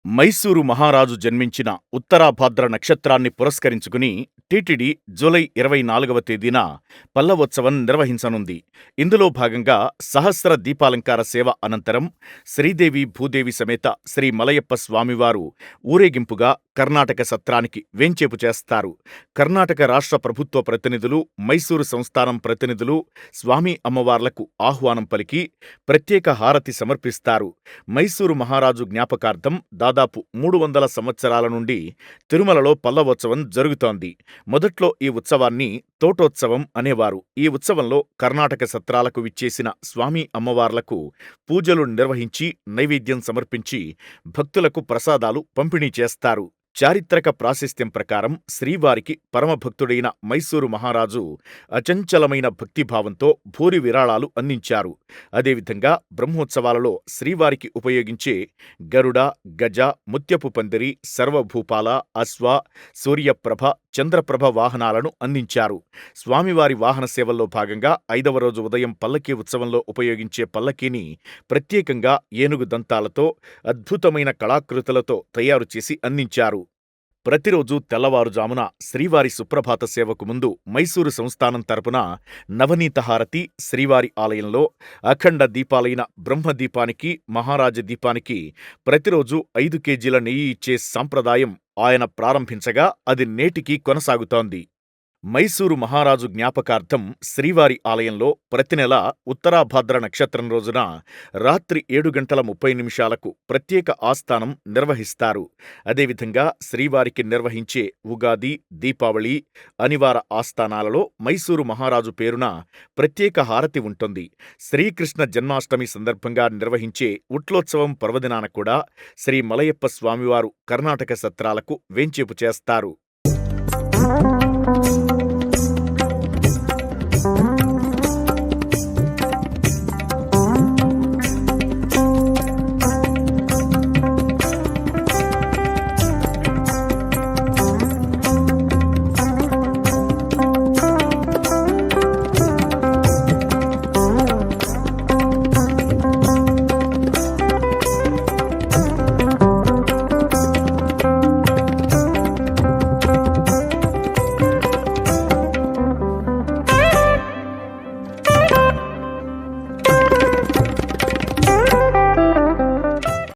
మైసూరు మహారాజు జన్మించిన ఉత్తరాభాద్ర నక్షత్రాన్ని పురస్కరించుకుని టీటీడీ జూలై 24వ తేదీన పల్లవోత్సవం నిర్వహించనుంది. ఇందులో భాగంగా సహస్ర దీపాలంకార సేవ అనంతరం శ్రీదేవి భూదేవి సమేత శ్రీ మలయప్ప స్వామివారు ఊరేగింపుగా కర్ణాటక సత్రానికి వేంచేపు చేస్తారు. కర్ణాటక రాష్ట్ర ప్రభుత్వ ప్రతినిధులు, మైసూరు సంస్థానం ప్రతినిధులు స్వామి అమ్మవార్లకు ఆహ్వానం పలికి ప్రత్యేక హారతి సమర్పిస్తారు. మైసూరు మహారాజు జ్ఞాపకార్థం దాదాపు 300 సంవత్సరాల నుండి తిరుమలలో పల్లవోత్సవం జరుగుతోంది. మొదట్లో ఈ ఉత్సవాన్ని తోటోత్సవం అనేవారు. ఈ ఉత్సవంలో కర్ణాటక సత్రాలకు విచ్చేసిన స్వామి అమ్మవార్లకు పూజలు నిర్వహించి నైవేద్యం సమర్పించి భక్తులకు ప్రసాదాలు పంపిణీ చేస్తారు. చారిత్రక ప్రాశస్త్యం ప్రకారం శ్రీవారికి పరమభక్తుడైన మైసూరు మహారాజు అచంచలమైన భక్తిభావంతో భూరి విరాళాలు అందించారు. అదేవిధంగా బ్రహ్మోత్సవాలలో శ్రీవారికి ఉపయోగించే గరుడ, గజ, ముత్యపు పందిరి, సర్వభూపాల, అశ్వ, సూర్యప్రభ, చంద్రప్రభ వాహనాలను అందించారు. స్వామివారి వాహన సేవల్లో భాగంగా 5వ రోజు ఉదయం పల్లకీ ఉత్సవంలో ఉపయోగించే పల్లకీని ప్రత్యేకంగా ఏనుగు దంతాలతో, అద్భుతమైన కళాకృతులతో తయారు చేసి అందించారు. ప్రతిరోజు తెల్లవారుజామున శ్రీవారి సుప్రభాత సేవకు ముందు మైసూరు సంస్థానం తరపున నవనీత హారతి, శ్రీవారి ఆలయంలో అఖండ దీపాలైన బ్రహ్మదీపానికి, మహారాజ దీపానికి ప్రతిరోజు 5 కేజీల నెయ్యి ఇచ్చే సంప్రదాయం ఆయన ప్రారంభించగా అది నేటికీ కొనసాగుతోంది. మైసూరు మహారాజు జ్ఞాపకార్థం శ్రీవారి ఆలయంలో ప్రతి నెల ఉత్తరాభాద్ర నక్షత్రం రోజున రాత్రి 7:30 ప్రత్యేక ఆస్థానం నిర్వహిస్తారు. అదేవిధంగా శ్రీవారికి నిర్వహించే ఉగాది, దీపావళి, అనివార ఆస్థానాలలో మైసూరు మహారాజు పేరున ప్రత్యేక హారతి ఉంటుంది. శ్రీకృష్ణ జన్మాష్టమి సందర్భంగా నిర్వహించే ఉట్లోత్సవం పర్వదినాన కూడా శ్రీ మలయప్ప స్వామివారు కర్ణాటక సత్రాలకు వేంచేపు చేస్తారు.